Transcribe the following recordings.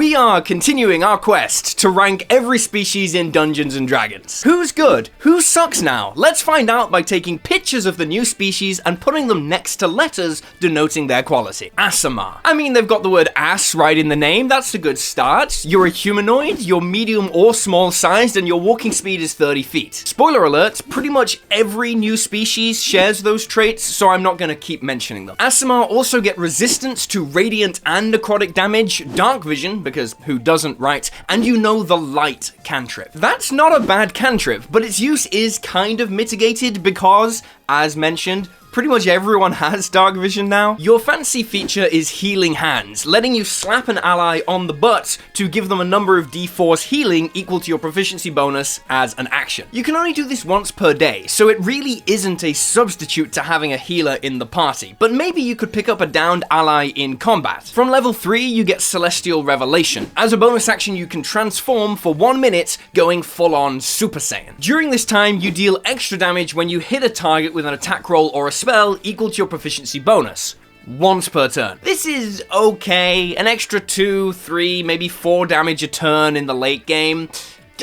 We are continuing our quest to rank every species in Dungeons & Dragons. Who's good? Who sucks now? Let's find out by taking pictures of the new species and putting them next to letters denoting their quality. Aasimar. I mean, they've got the word ass right in the name, that's a good start. You're a humanoid, you're medium or small sized, and your walking speed is 30 feet. Spoiler alert, pretty much every new species shares those traits, so I'm not going to keep mentioning them. Aasimar also get resistance to radiant and necrotic damage, dark vision, because who doesn't, right? And you know the light cantrip. That's not a bad cantrip, but its use is kind of mitigated because, as mentioned, pretty much everyone has dark vision now. Your fancy feature is Healing Hands, letting you slap an ally on the butt to give them a number of d4's healing equal to your proficiency bonus as an action. You can only do this once per day, so it really isn't a substitute to having a healer in the party, but maybe you could pick up a downed ally in combat. From level 3, you get Celestial Revelation. As a bonus action, you can transform for 1 minute, going full-on Super Saiyan. During this time, you deal extra damage when you hit a target with an attack roll or a spell equal to your proficiency bonus. Once per turn. This is okay, an extra 2, 3, maybe 4 damage a turn in the late game.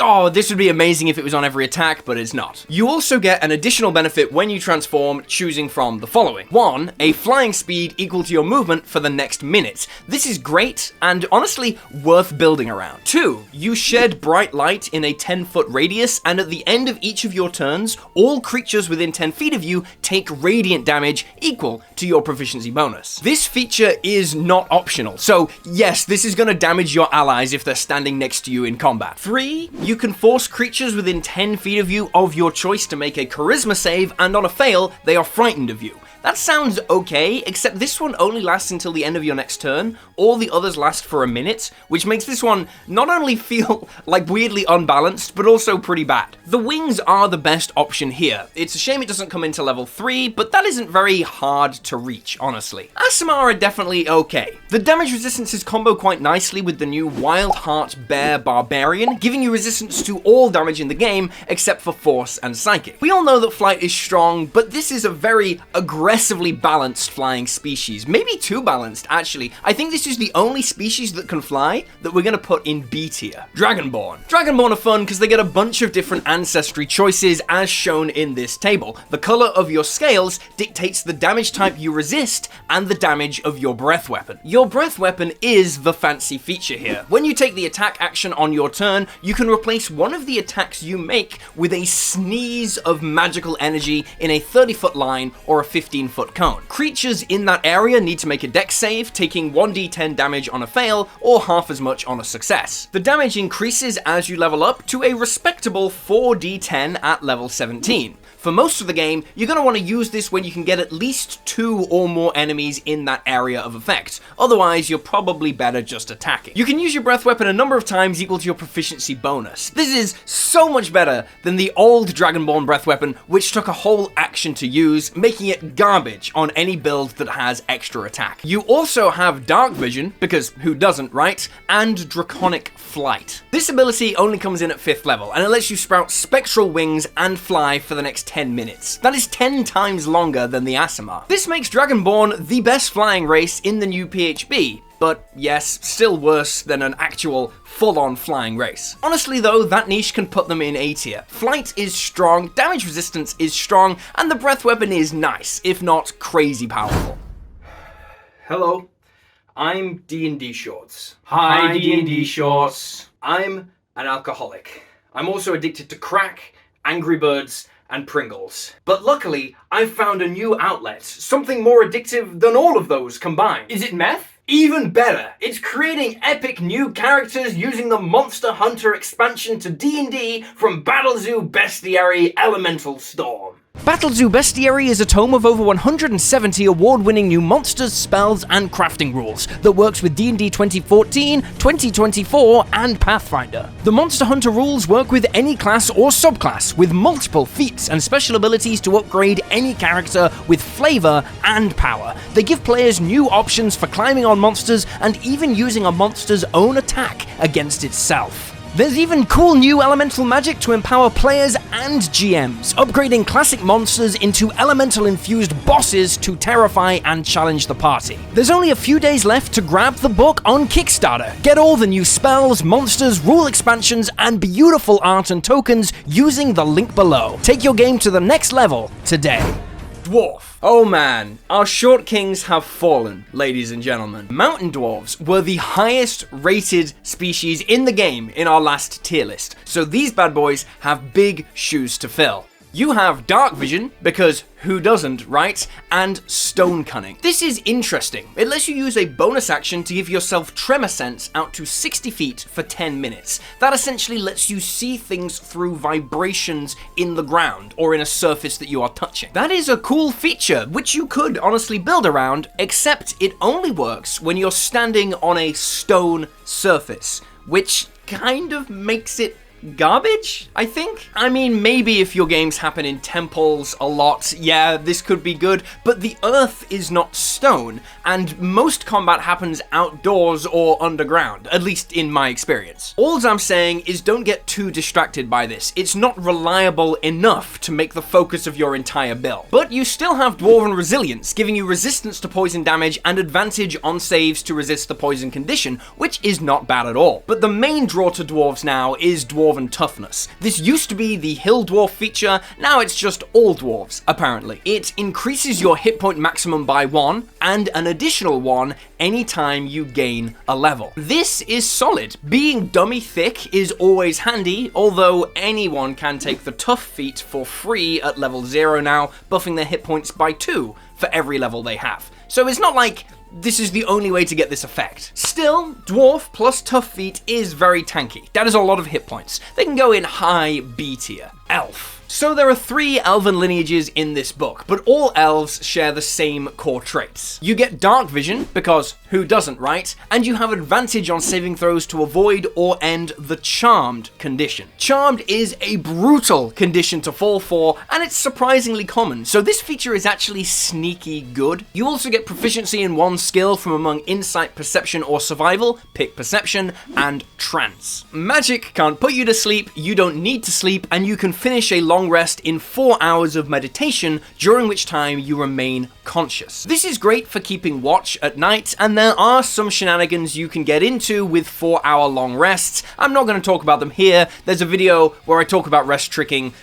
Oh, this would be amazing if it was on every attack, but it's not. You also get an additional benefit when you transform, choosing from the following. 1, a flying speed equal to your movement for the next minute. This is great, and honestly, worth building around. 2, you shed bright light in a 10-foot radius, and at the end of each of your turns, all creatures within 10 feet of you take radiant damage equal to your proficiency bonus. This feature is not optional, so yes, this is going to damage your allies if they're standing next to you in combat. 3, you can force creatures within 10 feet of you of your choice to make a charisma save, and on a fail, they are frightened of you. That sounds okay, except this one only lasts until the end of your next turn. All the others last for a minute, which makes this one not only feel like weirdly unbalanced, but also pretty bad. The wings are the best option here. It's a shame it doesn't come into level 3, but that isn't very hard to reach, honestly. Aasimar are definitely okay. The damage resistances combo quite nicely with the new Wild Heart Bear Barbarian, giving you resistance to all damage in the game, except for Force and Psychic. We all know that Flight is strong, but this is a very aggressively balanced flying species. Maybe too balanced, actually. I think this is the only species that can fly that we're going to put in B tier. Dragonborn. Dragonborn are fun because they get a bunch of different ancestry choices as shown in this table. The color of your scales dictates the damage type you resist and the damage of your breath weapon. Your breath weapon is the fancy feature here. When you take the attack action on your turn, you can replace one of the attacks you make with a sneeze of magical energy in a 30-foot line or a 15-foot cone. Creatures in that area need to make a dex save, taking 1d10 damage on a fail or half as much on a success. The damage increases as you level up to a respectable 4d10 at level 17. For most of the game, you're going to want to use this when you can get at least 2 or more enemies in that area of effect. Otherwise, you're probably better just attacking. You can use your breath weapon a number of times equal to your proficiency bonus. This is so much better than the old Dragonborn breath weapon, which took a whole action to use, making it garbage on any build that has extra attack. You also have dark vision, because who doesn't, right? And draconic flight. This ability only comes in at 5th level, and it lets you sprout spectral wings and fly for the next 10 minutes. That is 10 times longer than the Aasimar. This makes Dragonborn the best flying race in the new PHB, but yes, still worse than an actual full-on flying race. Honestly though, that niche can put them in A tier. Flight is strong, damage resistance is strong, and the breath weapon is nice, if not crazy powerful. Hello, I'm D&D Shorts. Hi D&D Shorts. I'm an alcoholic. I'm also addicted to crack, Angry Birds, and Pringles. But luckily, I've found a new outlet, something more addictive than all of those combined. Is it meth? Even better, it's creating epic new characters using the Monster Hunter expansion to D&D from Battlezoo Bestiary Elemental Storm. Battlezoo Bestiary is a tome of over 170 award-winning new monsters, spells, and crafting rules that works with D&D 2014, 2024, and Pathfinder. The Monster Hunter rules work with any class or subclass, with multiple feats and special abilities to upgrade any character with flavor and power. They give players new options for climbing on monsters and even using a monster's own attack against itself. There's even cool new elemental magic to empower players and GMs, upgrading classic monsters into elemental-infused bosses to terrify and challenge the party. There's only a few days left to grab the book on Kickstarter. Get all the new spells, monsters, rule expansions, and beautiful art and tokens using the link below. Take your game to the next level today. Dwarf. Oh man, our short kings have fallen, ladies and gentlemen. Mountain dwarves were the highest rated species in the game in our last tier list, so these bad boys have big shoes to fill. You have dark vision, because who doesn't, right? And stone cunning. This is interesting. It lets you use a bonus action to give yourself tremor sense out to 60 feet for 10 minutes. That essentially lets you see things through vibrations in the ground or in a surface that you are touching. That is a cool feature, which you could honestly build around, except it only works when you're standing on a stone surface, which kind of makes it garbage, I think? I mean, maybe if your games happen in temples a lot, yeah, this could be good, but the earth is not stone, and most combat happens outdoors or underground, at least in my experience. All I'm saying is don't get too distracted by this. It's not reliable enough to make the focus of your entire build. But you still have Dwarven Resilience, giving you resistance to poison damage and advantage on saves to resist the poison condition, which is not bad at all. But the main draw to dwarves now is Dwarven Toughness. This used to be the Hill Dwarf feature, now it's just all dwarves, apparently. It increases your hit point maximum by 1, and an additional 1 anytime you gain a level. This is solid. Being dummy thick is always handy, although anyone can take the tough feat for free at level 0 now, buffing their hit points by 2 for every level they have. So it's not like this is the only way to get this effect. Still, Dwarf plus Tough Feet is very tanky. That is a lot of hit points. They can go in high B tier. Elf. So there are 3 elven lineages in this book, but all elves share the same core traits. You get dark vision, because who doesn't, right? And you have advantage on saving throws to avoid or end the charmed condition. Charmed is a brutal condition to fall for, and it's surprisingly common, so this feature is actually sneaky good. You also get proficiency in 1 skill from among insight, perception, or survival, pick perception, and trance. Magic can't put you to sleep, you don't need to sleep, and you can finish a long rest in 4 hours of meditation, during which time you remain conscious. This is great for keeping watch at night, and there are some shenanigans you can get into with 4-hour long rests. I'm not going to talk about them here. There's a video where I talk about rest tricking.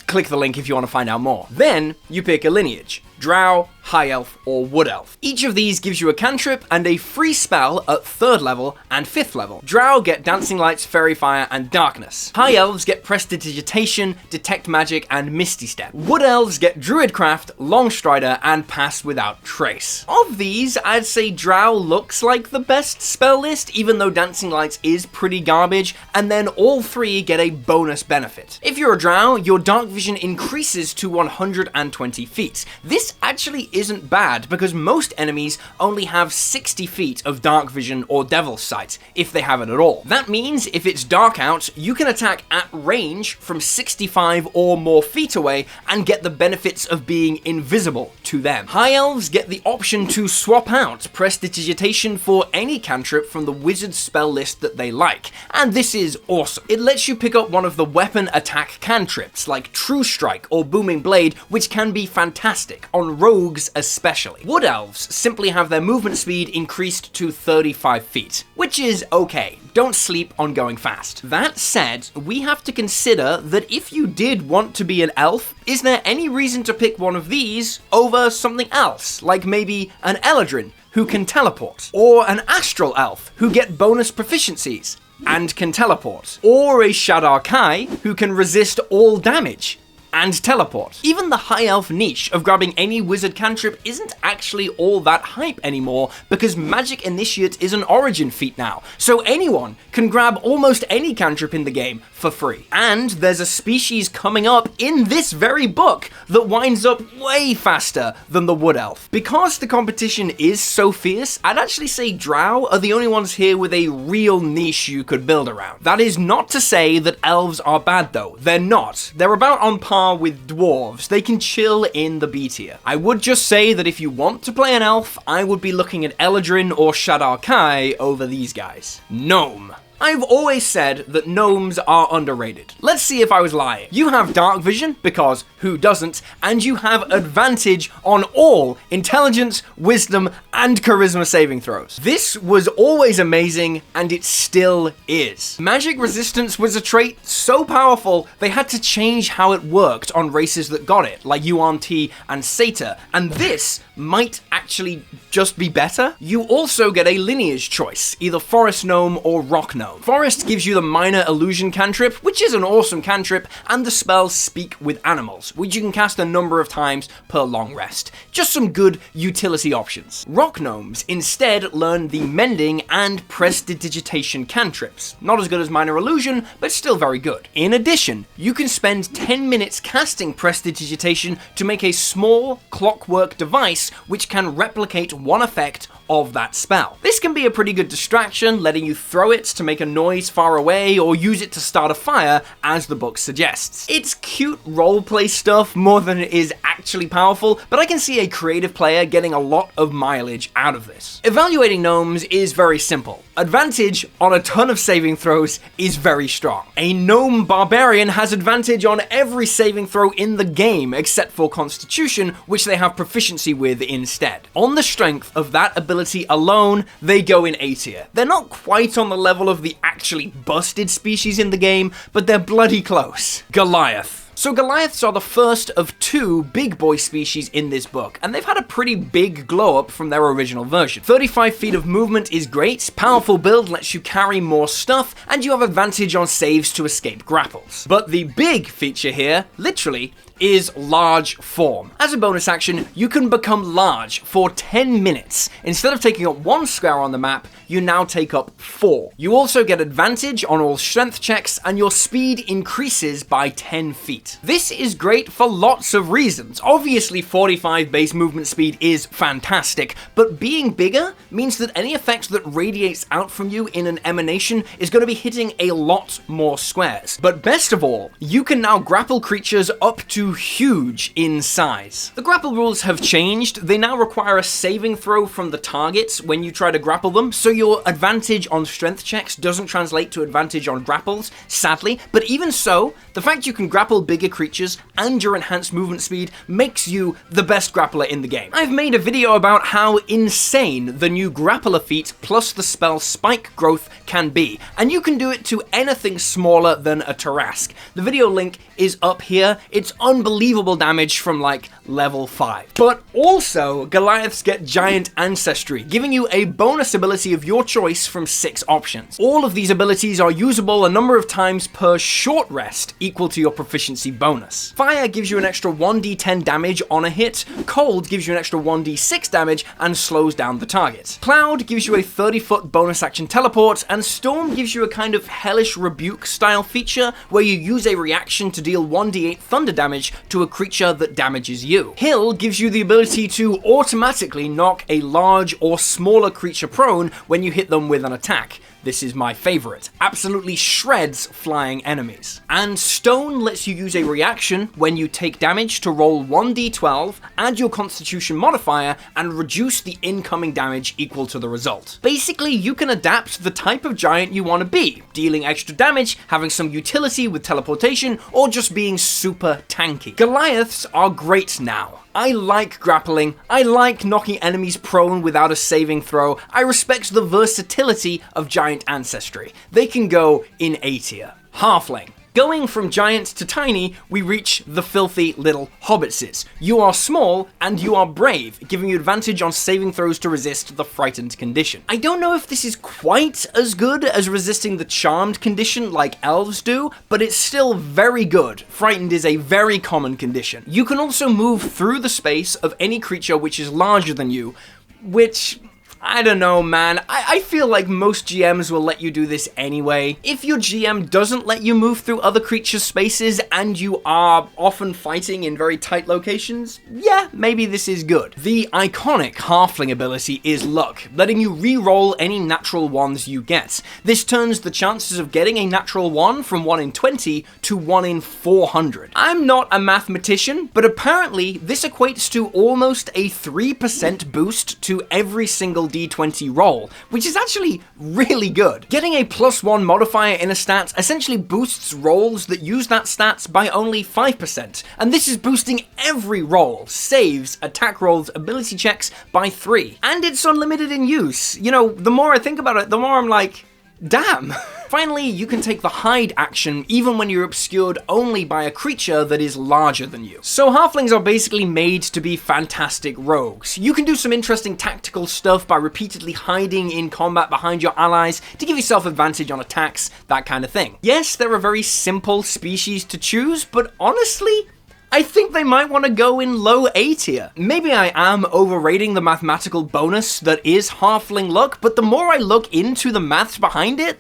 Click the link if you want to find out more. Then you pick a lineage. Drow, High Elf, or Wood Elf. Each of these gives you a cantrip and a free spell at 3rd level and 5th level. Drow get Dancing Lights, Fairy Fire, and Darkness. High Elves get Prestidigitation, Detect Magic, and Misty Step. Wood Elves get Druidcraft, Longstrider, and Pass Without Trace. Of these, I'd say Drow looks like the best spell list, even though Dancing Lights is pretty garbage, and then all 3 get a bonus benefit. If you're a Drow, your Dark Vision increases to 120 feet. This actually isn't bad, because most enemies only have 60 feet of dark vision or devil's sight, if they have it at all. That means if it's dark out, you can attack at range from 65 or more feet away and get the benefits of being invisible to them. High Elves get the option to swap out Prestidigitation for any cantrip from the wizard spell list that they like, and this is awesome. It lets you pick up one of the weapon attack cantrips, like True Strike or Booming Blade, which can be fantastic, on rogues especially. Wood Elves simply have their movement speed increased to 35 feet, which is okay. Don't sleep on going fast. That said, we have to consider that if you did want to be an elf, is there any reason to pick one of these over something else, like maybe an Eladrin who can teleport, or an Astral Elf who get bonus proficiencies and can teleport, or a Shadar Kai who can resist all damage and teleport. Even the high elf niche of grabbing any wizard cantrip isn't actually all that hype anymore, because Magic Initiate is an origin feat now, so anyone can grab almost any cantrip in the game for free. And there's a species coming up in this very book that winds up way faster than the wood elf. Because the competition is so fierce, I'd actually say Drow are the only ones here with a real niche you could build around. That is not to say that elves are bad though, they're not. They're about on par with dwarves. They can chill in the B tier. I would just say that if you want to play an elf, I would be looking at Eladrin or Shadar Kai over these guys. Gnome. I've always said that gnomes are underrated. Let's see if I was lying. You have dark vision, because who doesn't, and you have advantage on all intelligence, wisdom, and charisma saving throws. This was always amazing, and it still is. Magic resistance was a trait so powerful, they had to change how it worked on races that got it, like Yuan-Ti and Satyr, and this might actually just be better. You also get a lineage choice, either Forest Gnome or Rock Gnome. Forest gives you the Minor Illusion cantrip, which is an awesome cantrip, and the spell Speak with Animals, which you can cast a number of times per long rest. Just some good utility options. Rock Gnomes instead learn the Mending and Prestidigitation cantrips. Not as good as Minor Illusion, but still very good. In addition, you can spend 10 minutes casting Prestidigitation to make a small clockwork device which can replicate one effect of that spell. This can be a pretty good distraction, letting you throw it to make a noise far away or use it to start a fire, as the book suggests. It's cute roleplay stuff more than it is actually powerful, but I can see a creative player getting a lot of mileage out of this. Evaluating gnomes is very simple. Advantage on a ton of saving throws is very strong. A gnome barbarian has advantage on every saving throw in the game except for Constitution, which they have proficiency with instead. On the strength of that ability alone, they go in A tier. They're not quite on the level of the actually busted species in the game, but they're bloody close. Goliath. So Goliaths are the first of two big boy species in this book, and they've had a pretty big glow up from their original version. 35 feet of movement is great, powerful build lets you carry more stuff, and you have advantage on saves to escape grapples. But the big feature here, literally, is large form. As a bonus action, you can become large for 10 minutes. Instead of taking up 1 square on the map, you now take up 4. You also get advantage on all strength checks, and your speed increases by 10 feet. This is great for lots of reasons. Obviously, 45 base movement speed is fantastic, but being bigger means that any effect that radiates out from you in an emanation is going to be hitting a lot more squares. But best of all, you can now grapple creatures up to huge in size. The grapple rules have changed. They now require a saving throw from the targets when you try to grapple them, so your advantage on strength checks doesn't translate to advantage on grapples, sadly, but even so, the fact you can grapple bigger creatures and your enhanced movement speed makes you the best grappler in the game. I've made a video about how insane the new grappler feat plus the spell Spike Growth can be, and you can do it to anything smaller than a Tarrasque. The video link is up here. It's unbelievable damage from like level 5. But also, Goliaths get Giant Ancestry, giving you a bonus ability of your choice from 6 options. All of these abilities are usable a number of times per short rest, equal to your proficiency bonus. Fire gives you an extra 1d10 damage on a hit, Cold gives you an extra 1d6 damage and slows down the target. Cloud gives you a 30-foot bonus action teleport, and Storm gives you a kind of Hellish Rebuke style feature where you use a reaction to deal 1d8 thunder damage to a creature that damages you. Hill gives you the ability to automatically knock a large or smaller creature prone when you hit them with an attack. This is my favorite. Absolutely shreds flying enemies. And Stone lets you use a reaction when you take damage to roll 1d12, add your Constitution modifier, and reduce the incoming damage equal to the result. Basically, you can adapt the type of giant you want to be, dealing extra damage, having some utility with teleportation, or just being super tanky. Goliaths are great now. I like grappling, I like knocking enemies prone without a saving throw, I respect the versatility of Giant Ancestry. They can go in A tier. Halfling. Going from giant to tiny, we reach the filthy little hobbitses. You are small, and you are brave, giving you advantage on saving throws to resist the frightened condition. I don't know if this is quite as good as resisting the charmed condition like elves do, but it's still very good. Frightened is a very common condition. You can also move through the space of any creature which is larger than you, which... I don't know, man. I feel like most GMs will let you do this anyway. If your GM doesn't let you move through other creatures' spaces and you are often fighting in very tight locations, yeah, maybe this is good. The iconic Halfling ability is Luck, letting you re-roll any natural ones you get. This turns the chances of getting a natural 1 from 1 in 20 to 1 in 400. I'm not a mathematician, but apparently this equates to almost a 3% boost to every single d20 roll, which is actually really good. Getting a +1 modifier in a stat essentially boosts rolls that use that stat by only 5%, and this is boosting every roll, saves, attack rolls, ability checks by 3. And it's unlimited in use. You know, the more I think about it, the more I'm like, damn. Finally, you can take the hide action even when you're obscured only by a creature that is larger than you. So halflings are basically made to be fantastic rogues. You can do some interesting tactical stuff by repeatedly hiding in combat behind your allies to give yourself advantage on attacks, that kind of thing. Yes, they're a very simple species to choose, but honestly, I think they might want to go in low A tier. Maybe I am overrating the mathematical bonus that is halfling luck, but the more I look into the maths behind it,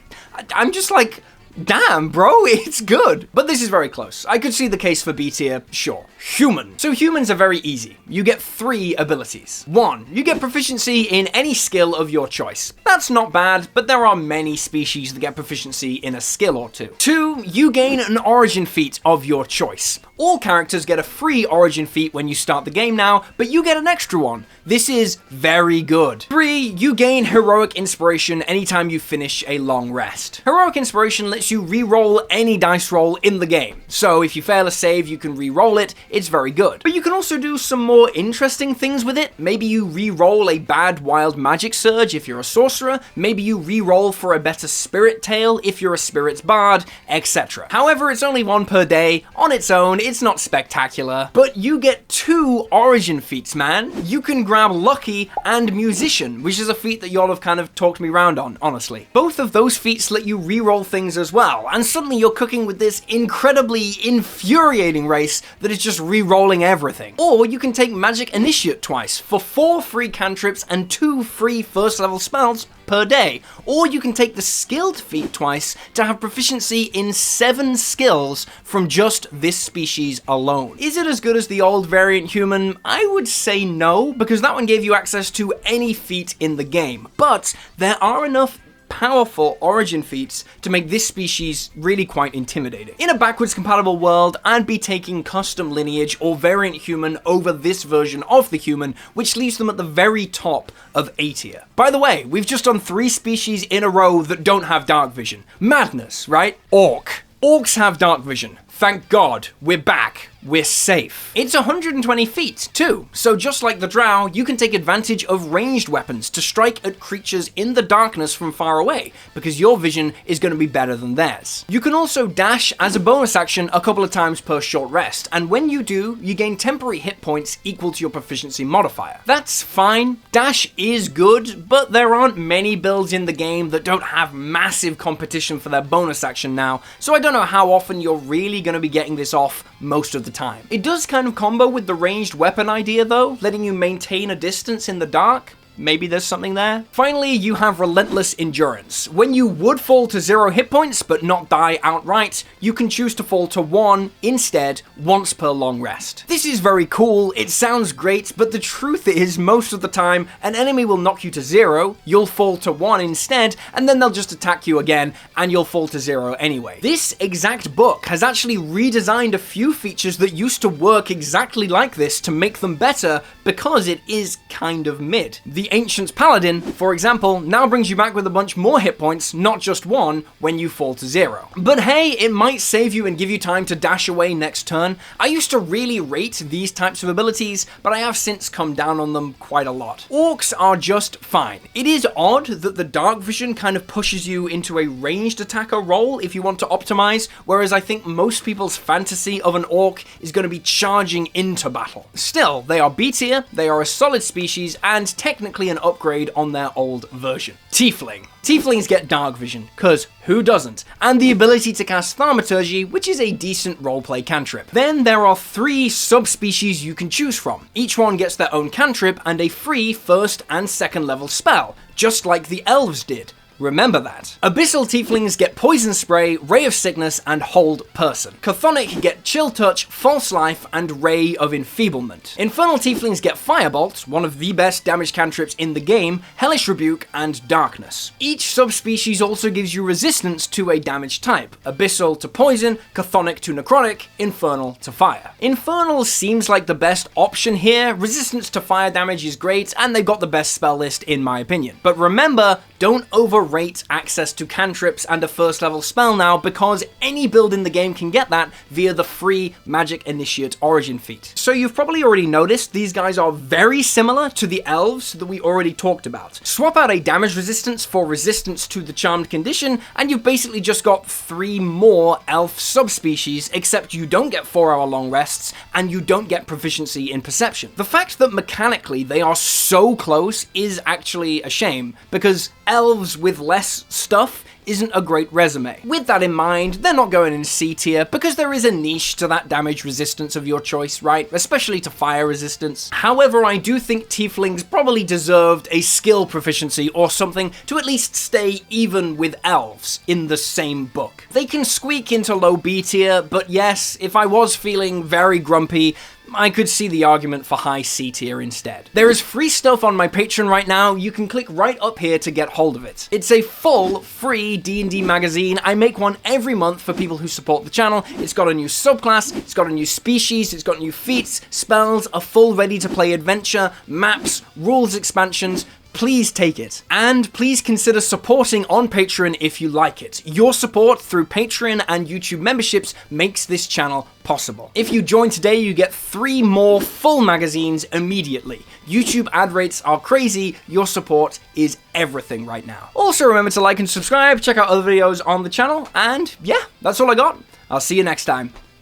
I'm just like, damn, bro, it's good. But this is very close. I could see the case for B tier, sure. Human. So humans are very easy. You get 3 abilities. 1, you get proficiency in any skill of your choice. That's not bad, but there are many species that get proficiency in a skill or 2. 2, you gain an origin feat of your choice. All characters get a free origin feat when you start the game now, but you get an extra one. This is very good. 3, you gain heroic inspiration anytime you finish a long rest. Heroic inspiration lets you re-roll any dice roll in the game. So if you fail a save, you can re-roll it. It's very good. But you can also do some more interesting things with it. Maybe you re-roll a bad wild magic surge if you're a sorcerer. Maybe you re-roll for a better spirit tale if you're a spirit's bard, etc. However, it's only 1 per day. On its own, it's not spectacular. But you get 2 origin feats, man. You can grab Lucky and Musician, which is a feat that y'all have kind of talked me round on, honestly. Both of those feats let you re-roll things as well, and suddenly you're cooking with this incredibly infuriating race that is just re-rolling everything. Or you can take Magic Initiate twice for 4 free cantrips and 2 free first level spells per day. Or you can take the Skilled feat twice to have proficiency in 7 skills from just this species alone. Is it as good as the old variant human? I would say no, because that one gave you access to any feat in the game. But there are enough powerful origin feats to make this species really quite intimidating. In a backwards compatible world, I'd be taking custom lineage or variant human over this version of the human, which leaves them at the very top of A tier. By the way, we've just done 3 species in a row that don't have dark vision. Madness, right? Orc. Orcs have dark vision. Thank God, we're back. We're safe. It's 120 feet too, so just like the drow, you can take advantage of ranged weapons to strike at creatures in the darkness from far away, because your vision is going to be better than theirs. You can also dash as a bonus action a couple of times per short rest, and when you do, you gain temporary hit points equal to your proficiency modifier. That's fine, dash is good, but there aren't many builds in the game that don't have massive competition for their bonus action now, so I don't know how often you're really going to be getting this off most of the time. It does kind of combo with the ranged weapon idea though, letting you maintain a distance in the dark. Maybe there's something there. Finally, you have Relentless Endurance. When you would fall to 0 hit points but not die outright, you can choose to fall to 1 instead once per long rest. This is very cool, it sounds great, but the truth is most of the time an enemy will knock you to 0, you'll fall to 1 instead, and then they'll just attack you again and you'll fall to 0 anyway. This exact book has actually redesigned a few features that used to work exactly like this to make them better because it is kind of mid. The Ancient's Paladin, for example, now brings you back with a bunch more hit points, not just 1, when you fall to 0. But hey, it might save you and give you time to dash away next turn. I used to really rate these types of abilities, but I have since come down on them quite a lot. Orcs are just fine. It is odd that the dark vision kind of pushes you into a ranged attacker role if you want to optimize, whereas I think most people's fantasy of an orc is going to be charging into battle. Still, they are B tier, they are a solid species, and technically an upgrade on their old version. Tiefling. Tieflings get dark vision, cause who doesn't? And the ability to cast Thaumaturgy, which is a decent roleplay cantrip. Then there are 3 subspecies you can choose from. Each one gets their own cantrip and a free 1st and 2nd level spell, just like the elves did. Remember that. Abyssal Tieflings get Poison Spray, Ray of Sickness, and Hold Person. Chthonic get Chill Touch, False Life, and Ray of Enfeeblement. Infernal Tieflings get Firebolt, one of the best damage cantrips in the game, Hellish Rebuke, and Darkness. Each subspecies also gives you resistance to a damage type. Abyssal to Poison, Chthonic to Necrotic, Infernal to Fire. Infernal seems like the best option here. Resistance to fire damage is great, and they've got the best spell list in my opinion. But remember, don't overrate access to cantrips and a first level spell now, because any build in the game can get that via the free Magic Initiate Origin feat. So you've probably already noticed these guys are very similar to the elves that we already talked about. Swap out a damage resistance for resistance to the charmed condition, and you've basically just got 3 more elf subspecies, except you don't get 4-hour long rests, and you don't get proficiency in perception. The fact that mechanically they are so close is actually a shame, because elves with less stuff isn't a great resume. With that in mind, they're not going in C tier because there is a niche to that damage resistance of your choice, right? Especially to fire resistance. However, I do think Tieflings probably deserved a skill proficiency or something to at least stay even with elves in the same book. They can squeak into low B tier, but yes, if I was feeling very grumpy, I could see the argument for high C tier instead. There is free stuff on my Patreon right now. You can click right up here to get hold of it. It's a full free D&D magazine. I make one every month for people who support the channel. It's got a new subclass, it's got a new species, it's got new feats, spells, a full ready-to-play adventure, maps, rules expansions. Please take it. And please consider supporting on Patreon if you like it. Your support through Patreon and YouTube memberships makes this channel possible. If you join today, you get 3 more full magazines immediately. YouTube ad rates are crazy. Your support is everything right now. Also remember to like and subscribe, check out other videos on the channel, and yeah, that's all I got. I'll see you next time.